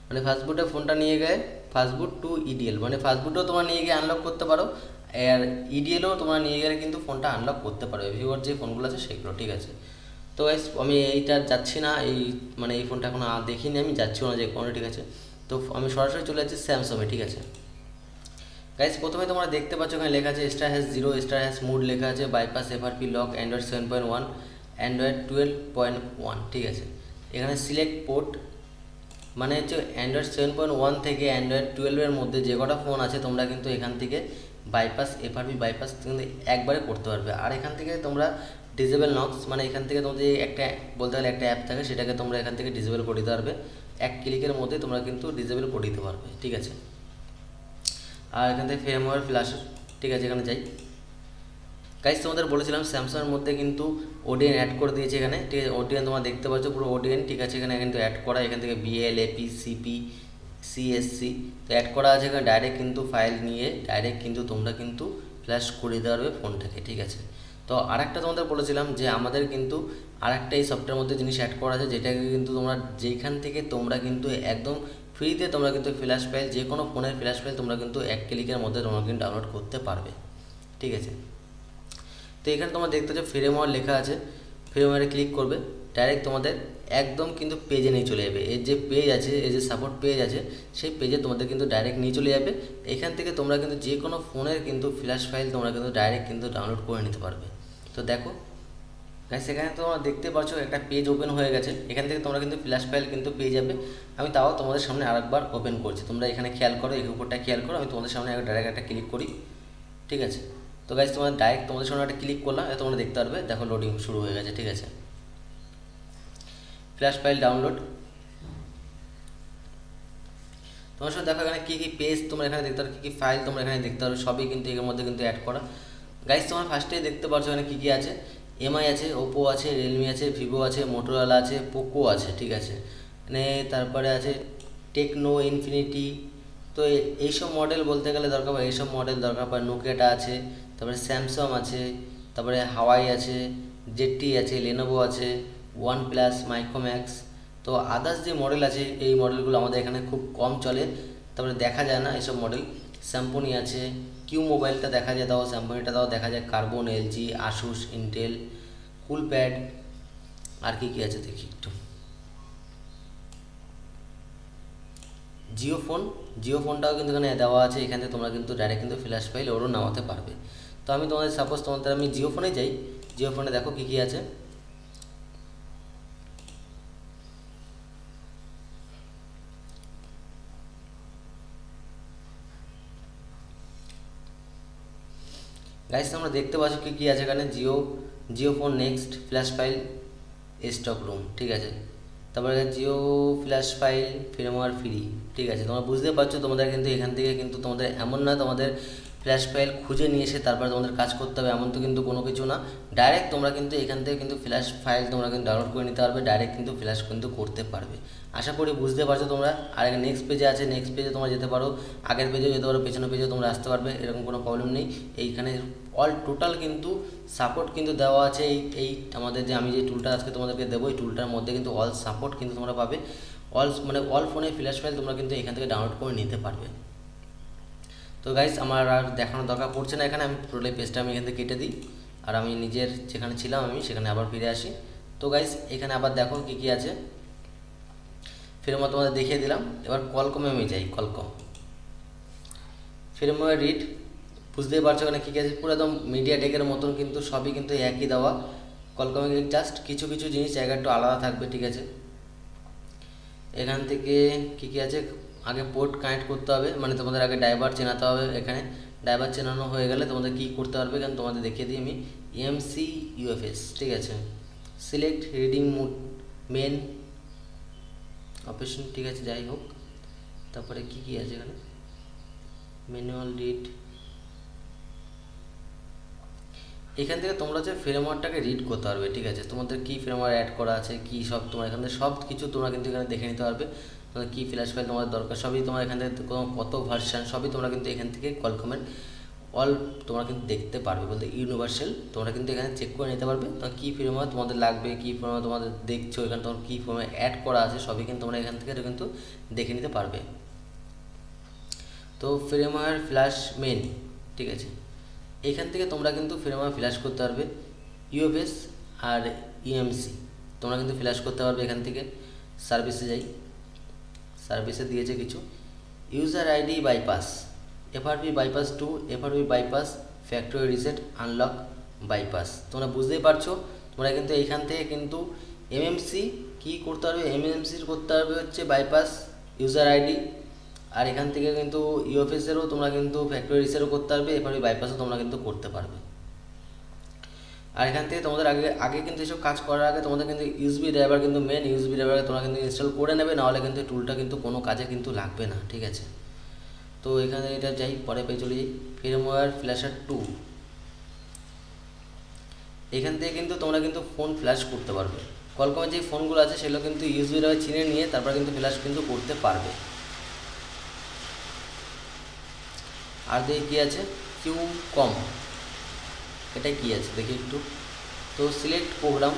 মানে ফাস্টবুটে ফোনটা নিয়ে গিয়ে ফাস্টবুট টু ইডিএল, মানে ফাস্টবুটও তোমরা নিয়ে গিয়ে আনলক করতে পারো, আর ইডিএলও তোমরা নিয়ে গেলে কিন্তু ফোনটা আনলক করতে পারবে, ভিভোর যে ফোনগুলো আছে সেগুলো, ঠিক আছে। তো গাইস আমি এইটা যাচ্ছি না, মানে এই ফোনটা এখন দেখিনি, আমি যাচ্ছিও না যে কোনো, ঠিক আছে। তো আমি সরাসরি চলে যাচ্ছি স্যামসাংয়ে, ঠিক আছে। গাইস প্রথমে তোমরা দেখতে পাচ্ছ এখানে লেখা আছে *0 *মোড লেখা আছে, bypass FRP lock, Android 7.1, Android 12.1, ঠিক আছে। এখানে সিলেক্ট পোর্ট, মানে হচ্ছে অ্যান্ড্রয়েড 7.1 থেকে অ্যান্ড্রয়েড 12-এর মধ্যে যে কটা ফোন আছে তোমরা কিন্তু এখান থেকে বাইপাস এফআরপি বাইপাস কিন্তু একবারে করতে পারবে। আর এখান থেকে তোমরা ডিসেবল নক্স, মানে এখান থেকে তোমাদের একটা বলতে গেলে একটা অ্যাপ থাকে, সেটাকে তোমরা এখান থেকে ডিসেবল করে দিতে পারবে, এক ক্লিকের মধ্যে তোমরা কিন্তু ডিসেবল করে দিতে পারবে, ঠিক আছে। আর এখান থেকে ফ্রেমওয়্যার ফ্ল্যাশ, ঠিক আছে। এখানে যাই গাইস, তোমাদের বলেছিলাম স্যামসাংয়ের মধ্যে কিন্তু ওডিএন অ্যাড করে দিয়েছে এখানে, ঠিক আছে। ওডিএন তোমরা দেখতে পাচ্ছ পুরো ওডিএন, ঠিক আছে। এখানে কিন্তু অ্যাড করা, এখান থেকে বিএল এপি সিপি সিএসসি তো অ্যাড করা আছে এখানে, ডাইরেক্ট কিন্তু ফাইল নিয়ে ডাইরেক্ট কিন্তু তোমরা কিন্তু ফ্ল্যাশ করে দিতে পারবে ফোনটাকে, ঠিক আছে। তো আরেকটা তোমাদের বলেছিলাম যে আমাদের কিন্তু আরেকটা এই সফটওয়্যার মধ্যে জিনিস অ্যাড করা আছে, যেটাকে কিন্তু তোমরা যেখান থেকে তোমরা কিন্তু একদম ফ্রিতে তোমরা কিন্তু ফ্ল্যাশ ফাইল, যে কোনো ফোনের ফ্ল্যাশ ফাইল তোমরা কিন্তু এক ক্লিকের মধ্যে তোমরা কিন্তু ডাউনলোড করতে পারবে, ঠিক আছে। তো এখানে তোমরা দেখতে পাচ্ছ ফ্রেমওয়্যার লেখা আছে, ফ্রেমওয়্যারে ক্লিক করবে, ডাইরেক্ট তোমাদের একদম কিন্তু পেজে নিয়ে চলে যাবে। এর যে পেজ আছে, এর যে সাপোর্ট পেজ আছে, সেই পেজে তোমাদের কিন্তু ডাইরেক্ট নিয়ে চলে যাবে। এখান থেকে তোমরা কিন্তু যে কোনো ফোনের কিন্তু ফ্ল্যাশ ফাইল তোমরা কিন্তু ডাইরেক্ট কিন্তু ডাউনলোড করে নিতে পারবে। তো দেখো গাইস, সেখানে তোমরা দেখতে পাচ্ছ একটা পেজ ওপেন হয়ে গেছে, এখান থেকে তোমরা কিন্তু ফ্ল্যাশ ফাইল কিন্তু পেয়ে যাবে। আমি তাও তোমাদের সামনে আরেকবার ওপেন করছি, তোমরা এখানে খেয়াল করো, এই উপরটা খেয়াল করো, আমি তোমাদের সামনে ডাইরেক্ট একটা ক্লিক করি, ঠিক আছে। তো গাইস তোমাদের ডাইরেক্ট তোমাদের সামনে একটা ক্লিক করলাম, তোমরা দেখতে পারবে, দেখো লোডিং শুরু হয়ে গেছে, ঠিক আছে। ফ্ল্যাশ ফাইল ডাউনলোড, তোমার সাথে দেখো এখানে কী কী পেজ তোমরা এখানে দেখতে পারো, কী কী ফাইল তোমরা এখানে দেখতে পারো, সবই কিন্তু এর মধ্যে কিন্তু অ্যাড করা। গাইস তোমরা ফার্স্টেই দেখতে পাচ্ছ এখানে কী কী আছে, এমআই আছে, ওপো আছে, রিয়েলমি আছে, ভিভো আছে, মোটোরোলা আছে, পোকো আছে, ঠিক আছে। মানে তারপরে আছে টেকনো, ইনফিনিটি, তো এইসব মডেল বলতে গেলে দরকার পড়ে, এইসব মডেল দরকার পড়ে, নোকিয়াটা আছে, তারপরে স্যামসাং আছে, তারপরে হাওয়াই আছে, জেডটি আছে, লেনোভো আছে, ওয়ান প্লাস, মাইক্রোম্যাক্স। তো আদার্স যে মডেল আছে এই মডেলগুলো আমাদের এখানে খুব কম চলে, তারপরে দেখা যায় না এইসব মডেল। স্যাম্পনি আছে, কিউ মোবাইলটা দেখা যায়, তাও স্যাম্পনিটা তাও দেখা যায়, কার্বন, এলজি, আসুস, ইন্টেল, কুলপ্যাড, আর কি কি আছে দেখি একটু, জিও ফোনটাও কিন্তু এখানে দেওয়া আছে, এখানে তোমরা কিন্তু ডাইরেক্ট কিন্তু ফ্ল্যাশ ফাইল ওরও নামাতে পারবে। তো আমি তোমাদের সাপোজ তোমাদের আমি জিও ফোনে যাই, জিও ফোনে দেখো কী কী আছে। গাইস তোমরা দেখতে পাচ্ছ কী কী আছে এখানে, Jio phone next flash file stock room, ঠিক আছে। তারপরে জিও ফ্ল্যাশ ফাইল ফ্রেমওয়্যার ফ্রি, ঠিক আছে। তোমরা বুঝতে পারছো তোমাদের কিন্তু এখান থেকে কিন্তু তোমাদের এমন না তোমাদের ফ্ল্যাশ ফাইল খুঁজে নিয়ে এসে তারপরে তোমাদের কাজ করতে হবে এমন তো কিন্তু কোনো কিছু না। ডাইরেক্ট তোমরা কিন্তু এখান থেকে কিন্তু ফ্ল্যাশ ফাইল তোমরা কিন্তু ডাউনলোড করে নিতে পারবে, ডাইরেক্ট কিন্তু ফ্ল্যাশ কিন্তু করতে পারবে। আশা করি বুঝতে পারছো তোমরা। আর নেক্সট পেজে আছে, নেক্সট পেজে তোমরা যেতে পারো, আগের পেজেও যেতে পারো, পেছনের পেজেও তোমরা আসতে পারবে, এরকম কোনো প্রবলেম নেই। এইখানে অল টোটাল কিন্তু সাপোর্ট কিন্তু দেওয়া আছে। এই আমাদের যে আমি যে টুলটা আজকে তোমাদেরকে দেবো, এই টুলটার মধ্যে কিন্তু অল সাপোর্ট কিন্তু তোমরা পাবে। অল ফোনে ফ্ল্যাশ ফাইল তোমরা কিন্তু এখান থেকে ডাউনলোড করে নিতে পারবে। তো গাইস আমার আর দেখানোর দরকার পড়ছে না, এখানে আমি টোটালি পেজটা আমি এখান থেকে কেটে দিই, আর আমি নিজের যেখানে ছিলাম আমি সেখানে আবার ফিরে আসি। তো গাইস এখানে আবার দেখো কী কী আছে, ফ্রেমওয়্যার তোমাদের দেখিয়ে দিলাম। এবার কলকমে আমি যাই, কলকম ফ্রেমওয়্যার রিড, বুঝতেই পারছো এখানে কী কী আছে, পুরো একদম মিডিয়া টেকের মতন কিন্তু সবই কিন্তু একই দেওয়া। কলকমে জাস্ট কিছু কিছু জিনিস জায়গা একটু আলাদা থাকবে, ঠিক আছে। এখান থেকে কী কী আছে, আগে পোর্ট কানেক্ট করতে হবে, মানে তোমাদের আগে ড্রাইভার চেনাতে হবে। এখানে ড্রাইভার চেনানো হয়ে গেলে তোমাদের কী করতে পারবে, এখানে তোমাদের দেখিয়ে দিই আমি, এমসি ইউএফএস, ঠিক আছে। Select reading mode main operation, ঠিক আছে, যাই হোক। তারপরে কী কী আছে এখানে, ম্যানুয়াল রিড, এখান থেকে তোমরা যে ফ্রেমওয়ার্কটাকে রিড করতে পারবে, ঠিক আছে। তোমাদের কী ফ্রেমওয়ার্ক অ্যাড করা আছে, কী সব তোমার এখান থেকে সব কিছু তোমরা কিন্তু এখানে দেখে নিতে পারবে। তোমাদের কী ফ্ল্যাশ ফাইল তোমাদের দরকার সবই তোমার এখান থেকে, কত ভার্সান সবই তোমরা কিন্তু এখান থেকে কলকমের অল তোমরা কিন্তু দেখতে পারবে, বলতে ইউনিভার্সাল তোমরা কিন্তু এখানে চেক করে নিতে পারবে। তোমার কী ফ্রেমওয়ার্ক তোমাদের লাগবে, কী ফ্রেমওয়ার্ক তোমাদের দেখছো, এখানে তোমার কী ফ্রেমওয়ার্ক অ্যাড করা আছে সবই কিন্তু তোমরা এখান থেকে কিন্তু দেখে নিতে পারবে। তো ফ্রেমওয়্যার ফ্ল্যাশ মেন, ঠিক আছে, এখান থেকে তোমরা কিন্তু ফ্রেমওয়্যার ফ্ল্যাশ করতে পারবে। ইউএফএস আর ইএমসি তোমরা কিন্তু ফ্ল্যাশ করতে পারবে এখান থেকে। সার্ভিসে যাই, সার্ভিসে দিয়েছে কিছু, user ID bypass, FRP bypass two, FRP bypass, factory reset, unlock bypass. তোমরা বুঝতেই পারছো, তোমরা কিন্তু এইখান থেকে কিন্তু এমএমসি কী করতে পারবে, এমএমসির করতে পারবে হচ্ছে বাইপাস ইউজার আইডি, আর এখান থেকে কিন্তু ইউএফএসেরও তোমরা কিন্তু ফ্যাক্টরি রিসেটও করতে পারবে, এফআরপি বাইপাসও তোমরা কিন্তু করতে পারবে। আর এখান থেকে তোমাদের আগে আগে কিন্তু এসব কাজ করার আগে তোমাদের কিন্তু ইউএসবি ড্রাইভার কিন্তু মেন, ইউএসবি ড্রাইভার তোমরা কিন্তু ইনস্টল করে নেবে, নাহলে কিন্তু টুলটা কিন্তু কোনো কাজে কিন্তু লাগবে না, ঠিক আছে। তো এখানে এটা যাই, পরে পেয়ে চলে যাই, ফ্রেমওয়্যার ফ্ল্যাশার 2, এখান থেকে কিন্তু তোমরা কিন্তু ফোন ফ্ল্যাশ করতে পারবে। কলকমের যে ফোনগুলো আছে সেগুলো কিন্তু ইউএসবি ড্রাইভার চিনে নিয়ে তারপর কিন্তু ফ্ল্যাশ কিন্তু করতে পারবে। আর দেখি কী আছে, কিউ কম, এটা কি আছে দেখি একটু। তো সিলেক্ট প্রোগ্রাম,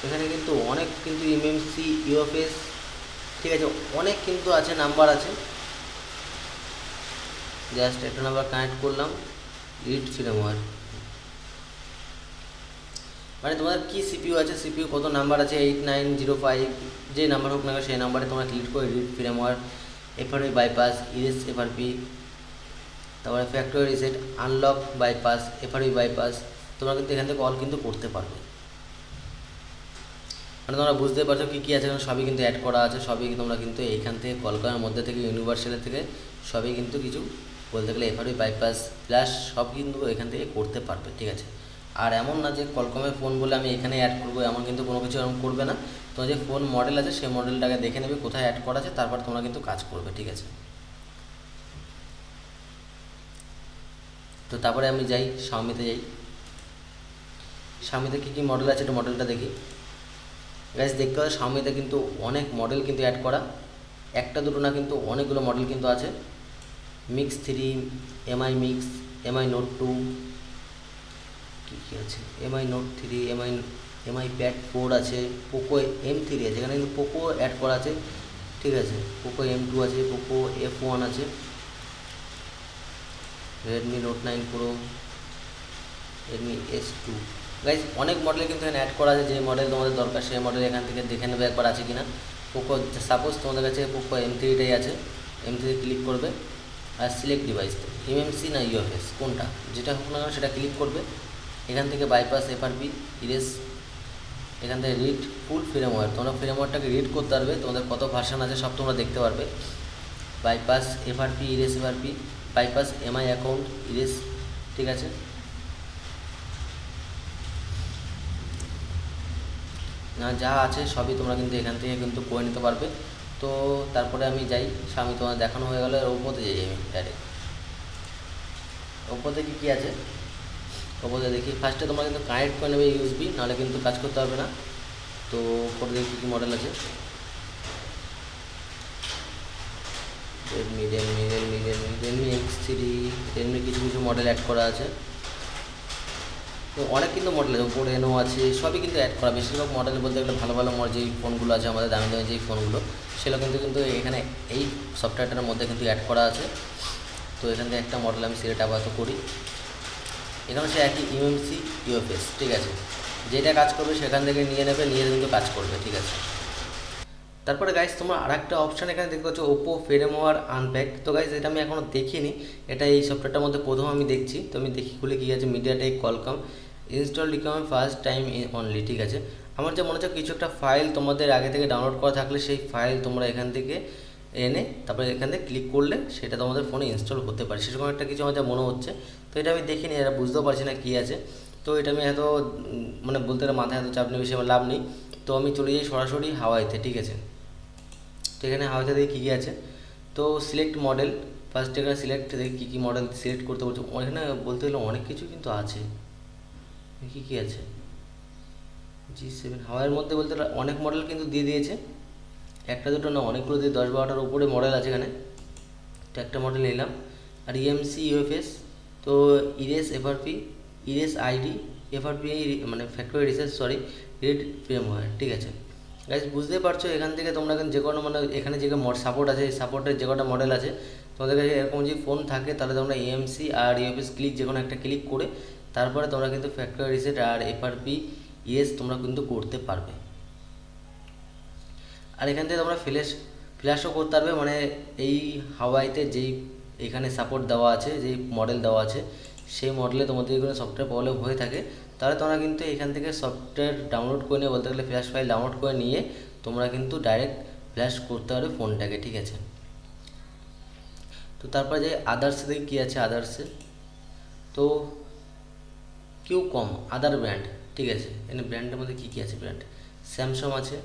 এখানে কিন্তু অনেক কিন্তু এমএমসি ইউএফএস, ঠিক আছে, অনেক কিন্তু আছে, নাম্বার আছে। জাস্ট একটা নাম্বার কানেক্ট করলাম, রিড ফ্রেমওয়্যার, মানে তোমাদের কী সিপিইউ আছে, সিপিইউ কত নাম্বার আছে, 8905, যে নাম্বার হোক না সেই নাম্বারে তোমরা ক্লিক করে read firmware, FRP bypass, erase FRP, তারপরে factory reset, unlock bypass, FRP bypass, তোমরা কিন্তু এখান থেকে অল কিন্তু করতে পারবে। মানে তোমরা বুঝতে পারছো কী কী আছে, সবই কিন্তু অ্যাড করা আছে, সবই তোমরা কিন্তু এইখান থেকে কলকাতার মধ্যে থেকে ইউনিভার্সালের থেকে সবই কিন্তু কিছু বলতে গেলে এফআরপি বাইপাস প্লাস সব কিন্তু এখান থেকে করতে পারবে, ঠিক আছে। আর এমন না যে কলকমের ফোন বলে আমি এখানে অ্যাড করবো, এমন কিন্তু কোনো কিছু এরকম করবে না। তোমার যে ফোন মডেল আছে সেই মডেলটাকে দেখে নেবে কোথায় অ্যাড করা আছে, তারপর তোমরা কিন্তু কাজ করবে, ঠিক আছে। তো তারপরে আমি যাই শাওমিতে যাই, শাওমিতে কী কী মডেল আছে একটু মডেলটা দেখি। গাইস দেখতে পাচ্ছ শাওমিতে কিন্তু অনেক মডেল কিন্তু অ্যাড করা, একটা দুটো না কিন্তু অনেকগুলো মডেল কিন্তু আছে। Mix 3, MI mix, MI note 2, কী কী আছে, এমআই নোট 3, এমআই প্যাড 4 আছে, পোকো M3 আছে, এখানে কিন্তু পোকো অ্যাড করা আছে, ঠিক আছে। পোকো M2 আছে, পোকো F1 আছে, Redmi note 9 pro, Redmi S2। Guys অনেক মডেল কিন্তু এখানে অ্যাড করা আছে, যে মডেল তোমাদের দরকার সেই মডেল এখান থেকে দেখে নেবে একবার আছে কিনা। পোকো সাপোজ তোমাদের কাছে পোকো M3টাই আছে, M3 ক্লিক করবে আর সিলেক্ট ডিভাইস, এমএমসি না ইউএফএস কোনটা যেটা হোক না সেটা ক্লিক করবে। এখান থেকে বাইপাস, এফআরপি, ইরেজ, এখান থেকে রিড ফুল ফ্রেমওয়্যার, তোমরা ফ্রেমওয়্যারটাকে রিড করতে পারবে, তোমাদের কত ভার্সান আছে সব তোমরা দেখতে পারবে। Bypass, FRP, erase FRP, bypass, MI account, erase, ঠিক আছে। যা আছে সবই তোমরা কিন্তু এখান থেকে কিন্তু করে নিতে পারবে। তো তো তারপরে আমি যাই, আমি তোমার দেখানো হয়ে গেলে ওপোতে যাই আমি ডাইরেক্ট। ওপোতে কী কী আছে ওপোতে দেখি। ফার্স্টে তোমরা কিন্তু কানেক্ট করে নেবে ইউএসবি, নাহলে কিন্তু কাজ করতে পারবে না। তো ওপরে দেখি কী কী মডেল আছে। রেডমি X3, রেডমি কিছু কিছু মডেল অ্যাড করা আছে। তো অনেক কিন্তু মডেল আছে, ওপোর এনো আছে, সবই কিন্তু অ্যাড করা। বেশিরভাগ মডেল বলতে গেলে ভালো ভালো যেই ফোনগুলো আছে আমাদের দামি দামি যেই ফোনগুলো, সেগুলো কিন্তু কিন্তু এখানে এই সফটওয়্যারটার মধ্যে কিন্তু অ্যাড করা আছে। তো এখান থেকে একটা মডেল আমি সিলেক্ট আপাতত করি। এখানে হচ্ছে একই ইউএমসি ইউএফএস, ঠিক আছে। যেটা কাজ করবে সেখান থেকে নিয়ে নেবে, নিয়ে কিন্তু কাজ করবে, ঠিক আছে। তারপরে গাইজ তোমরা আর একটা অপশান এখানে দেখতে পাচ্ছ, ওপো ফেরমওয়্যার আনপ্যাক। তো গাইজ এটা আমি এখনও দেখিনি, এটা এই সফটওয়্যারটার মধ্যে প্রথম আমি দেখছি। তো আমি দেখি খুলে কী আছে, MediaTek Qualcomm install recommend first time only, ঠিক আছে। আমার যে মনে হচ্ছে কিছু একটা ফাইল তোমাদের আগে থেকে ডাউনলোড করা থাকলে সেই ফাইল তোমরা এখান থেকে এনে তারপরে এখান থেকে ক্লিক করলে সেটা তোমাদের ফোনে ইনস্টল হতে পারে, সেরকম একটা কিছু আমার যা মনে হচ্ছে। তো এটা আমি দেখিনি, এটা বুঝতেও পারছি না কী আছে। তো এটা আমি এত মানে বলতে গেলে মাথায় এত চাপ নিয়ে বেশি আমার লাভ নেই। তো আমি চলে যাই সরাসরি হাওয়াইতে, ঠিক আছে। তো এখানে হাওয়াইতে দেখি কী কী আছে। তো সিলেক্ট মডেল, ফার্স্ট এখানে সিলেক্ট দেখি কী কী মডেল সিলেক্ট করতে বলছে। এখানে বলতে গেলে অনেক কিছু কিন্তু আছে। কী কী আছে, G7 হাওয়াইয়ের মধ্যে বলতে গেলে অনেক মডেল কিন্তু দিয়ে দিয়েছে, একটা দুটো না অনেকগুলো দিয়ে 10-12টার উপরে মডেল আছে এখানে। তো একটা মডেল নিলাম। আর ইএমসি ইউএফএস, তো ইরেস এফআরপি, ইরেস আইডি, এফআরপি মানে ফ্যাক্টরি রিসার্চ, সরি রিড ফ্রেমওয়্যার, ঠিক আছে। গাইজ বুঝতে পারছো এখান থেকে তোমরা কিন্তু যে কোনো মানে এখানে যে সাপোর্ট আছে, এই সাপোর্টের যে কটা মডেল আছে তোমাদের কাছে এরকম যদি ফোন থাকে তাহলে তোমরা ইএমসি আর ইউএফএস ক্লিক যে কোনো একটা ক্লিক করে তারপরে তোমরা কিন্তু ফ্যাক্টরি রিসেট আর এফআরপি ইএস তোমরা কিন্তু করতে পারবে। আর এখান থেকে তোমরা ফ্ল্যাশও করতে পারবে, মানে এই হাওয়াইতে যেই এখানে সাপোর্ট দেওয়া আছে, যেই মডেল দেওয়া আছে সেই মডেলে তোমাদের যদি কোনো সফটওয়্যার প্রবলেম হয়ে থাকে তাহলে তোমরা কিন্তু এখান থেকে সফটওয়্যার ডাউনলোড করে নিয়ে বলতে গেলে ফ্ল্যাশ ফাইল ডাউনলোড করে নিয়ে তোমরা কিন্তু ডাইরেক্ট ফ্ল্যাশ করতে পারবে ফোনটাকে, ঠিক আছে। তো তারপরে যে আদার্সে দেখি কী আছে আদার্সে। তো কিউ কম আদার ব্র্যান্ড, ঠিক আছে। এখানে ব্র্যান্ডের মধ্যে কী কী আছে ব্র্যান্ড, স্যামসাং আছে,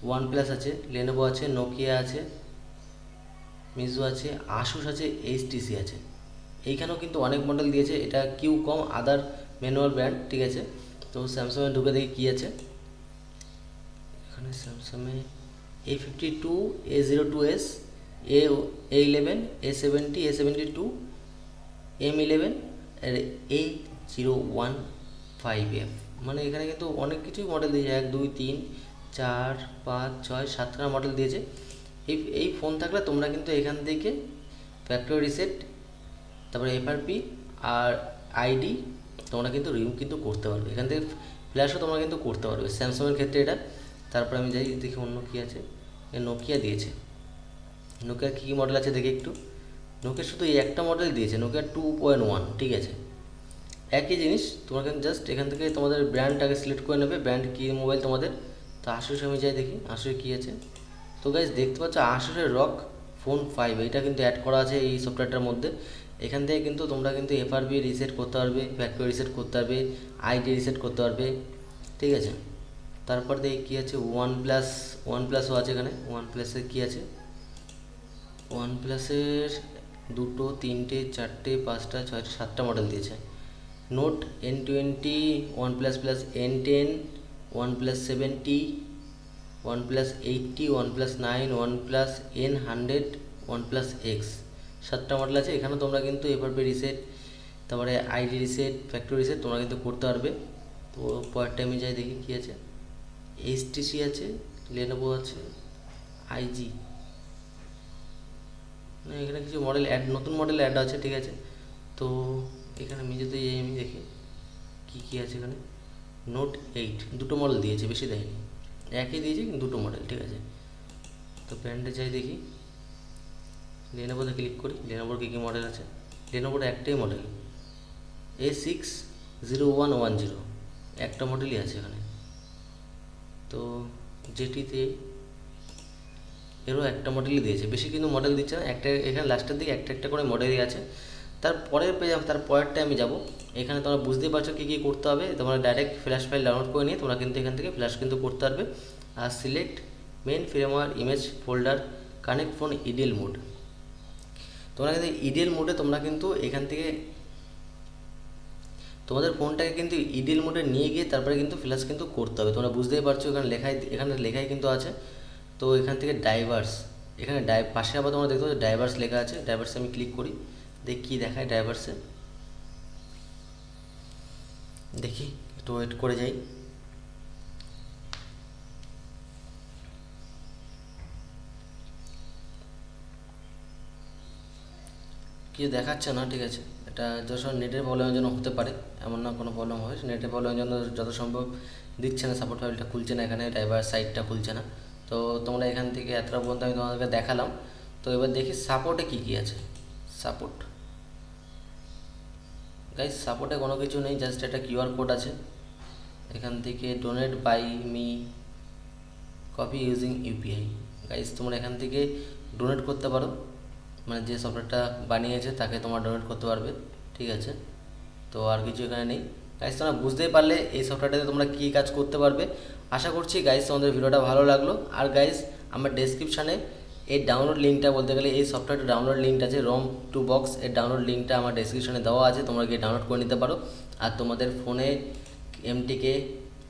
ওয়ানপ্লাস আছে, লেনোভো আছে, নোকিয়া আছে, মিজু আছে, আসুস আছে, এইচটিসি আছে। এইখানেও কিন্তু অনেক মডেল দিয়েছে। এটা কিউ কম আদার ম্যানুয়াল ব্র্যান্ড, ঠিক আছে। তো স্যামসাংয়ে ঢুকে দেখি কী আছে। এখানে স্যামসাংয়ে A52, A02s, A11, A70, A72, M11 আর A015F, মানে এখানে কিন্তু অনেক কিছুই মডেল দিয়েছে, 1 2 3 4 5 6 7খানা মডেল দিয়েছে। এই ফোন থাকলে তোমরা কিন্তু এখান থেকে ফ্যাক্টরি রিসেট তারপরে এফআরপি আর আইডি তোমরা কিন্তু রিমুভ কিন্তু করতে পারবে, এখান থেকে ফ্ল্যাশও তোমরা কিন্তু করতে পারবে স্যামসাংয়ের ক্ষেত্রে এটা। তারপরে আমি যাই দেখি অন্য কী আছে। নোকিয়া দিয়েছে, নোকিয়ার কী কী মডেল আছে দেখি একটু। নোকিয়া শুধু এই একটা মডেল দিয়েছে, নোকিয়া 2.1, ঠিক আছে। একই জিনিস তোমরা কিন্তু জাস্ট এখান থেকে তোমাদের ব্র্যান্ডটাকে সিলেক্ট করে নেবে, ব্র্যান্ড কী মোবাইল তোমাদের। তো আসুস আমি যাই দেখি আসুসে কী আছে। তো গাইজ দেখতে পাচ্ছ আসুসের রক ফোন 5 এটা কিন্তু অ্যাড করা আছে এই সফটওয়্যারটার মধ্যে। এখান থেকে কিন্তু তোমরা কিন্তু এফআরবি রিসেট করতে পারবে, ফ্যাক্টরি রিসেট করতে পারবে, আইডি রিসেট করতে পারবে, ঠিক আছে। তারপর দেখি কী আছে, ওয়ানপ্লাসও আছে এখানে। ওয়ানপ্লাসের কী আছে, ওয়ানপ্লাসের 2 3 4 5 6 7টা মডেল দিয়েছে। Note N20, OnePlus Plus N10, OnePlus 7T, OnePlus 80, OnePlus 9, OnePlus N100, OnePlus X, 7টা মডেল আছে। এখানে তোমরা কিন্তু এফআরপি রিসেট তারপরে আইডি রিসেট ফ্যাক্টরি রিসেট তোমরা কিন্তু করতে পারবে। তো পরের টাইমে যাই দেখি কী আছে। এইচটিসি আছে, লেনোভো আছে, আইজি, এখানে কিছু মডেল অ্যাড নতুন মডেল অ্যাড আছে, ঠিক আছে। তো এখানে মিজোতে আমি দেখি কী কী আছে এখানে। নোট 8 দুটো মডেল দিয়েছে, বেশি দেয়নি, একই দিয়েছে কিন্তু দুটো মডেল, ঠিক আছে। তো ব্র্যান্ডে যাই দেখি, লেনোভোতে ক্লিক করি, লেনোভোর কী কী মডেল আছে। লেনোভোর একটাই মডেল A60110, একটা মডেলই আছে এখানে। তো যেটিতে এরও একটা মডেলই দিয়েছে, বেশি কিন্তু মডেল দিচ্ছে না, একটা এখানে লাস্টের দিকে একটা একটা করে মডেলই আছে। তারপরের পেয়ে তারপরেরটা আমি যাব। এখানে তোমরা বুঝতেই পারছো কী কী করতে হবে। তোমরা ডাইরেক্ট ফ্ল্যাশ ফাইল ডাউনলোড করে নিয়ে তোমরা কিন্তু এখান থেকে ফ্ল্যাশ কিন্তু করতে পারবে। আর select main framework image folder connect phone EDL mode. তোমরা কিন্তু ইডিএল মোডে তোমরা কিন্তু এখান থেকে তোমাদের ফোনটাকে কিন্তু ইডিএল মোডে নিয়ে গিয়ে তারপরে কিন্তু ফ্ল্যাশ কিন্তু করতে হবে। তোমরা বুঝতেই পারছো এখানে লেখাই কিন্তু আছে। তো এখান থেকে ডাইভার্স, এখানে পাশে আবার তোমরা দেখতে পাচ্ছ ডাইভার্স লেখা আছে। ডাইভার্সে আমি ক্লিক করি, দেখি কী দেখায় ডাইভার্সে। দেখি একটু ওয়েট করে যাই। কিছু দেখাচ্ছে না, ঠিক আছে। এটা যত সময় নেটের প্রবলেমের জন্য হতে পারে, এমন না কোনো প্রবলেম হয়। নেটের প্রবলেমের জন্য যত সম্ভব দিচ্ছে না, সাপোর্ট ফাইলটা খুলছে না, এখানে ড্রাইভার সাইটটা খুলছে না। তো তোমরা এখান থেকে এতটা পর্যন্ত আমি তোমাদেরকে দেখালাম। তো এবার দেখি সাপোর্টে কী কী আছে। সাপোর্ট গাইজ, সাপোর্টে কোনো কিছু নেই, জাস্ট একটা কিউআর কোড আছে। এখান থেকে donate buy me copy using UPI. Guys তোমরা এখান থেকে ডোনেট করতে পারো, মানে যে সফটওয়্যারটা বানিয়েছে তাকে তোমরা ডোনেট করতে পারবে, ঠিক আছে। তো আর কিছু এখানে নেই। গাইজ তোমরা বুঝতেই পারলে এই সফটওয়্যারটাতে তোমরা কী কাজ করতে পারবে। আশা করছি গাইজ তোমাদের ভিডিওটা ভালো লাগলো। আর গাইজ আমার ডেসক্রিপশানে এই ডাউনলোড লিঙ্কটা, বলতে গেলে এই সফটওয়্যারটা ডাউনলোড লিঙ্কটা আছে, রম টু বক্স এর ডাউনলোড লিঙ্কটা আমার ডেসক্রিপশানে দেওয়া আছে, তোমরা গিয়ে ডাউনলোড করে নিতে পারো। আর তোমাদের ফোনে এমটিকে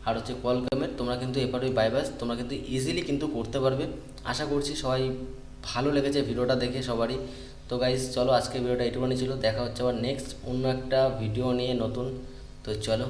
আর হচ্ছে কলকামের তোমরা কিন্তু এপারে বাইপাস তোমরা কিন্তু ইজিলি কিন্তু করতে পারবে। আশা করছি সবাই ভালো লেগেছে ভিডিওটা দেখে সবারই। তো গাইজ চলো, আজকে ভিডিওটা এইটুকুনি ছিল। দেখা হচ্ছে আবার নেক্সট অন্য একটা ভিডিও নিয়ে নতুন। তো চলো।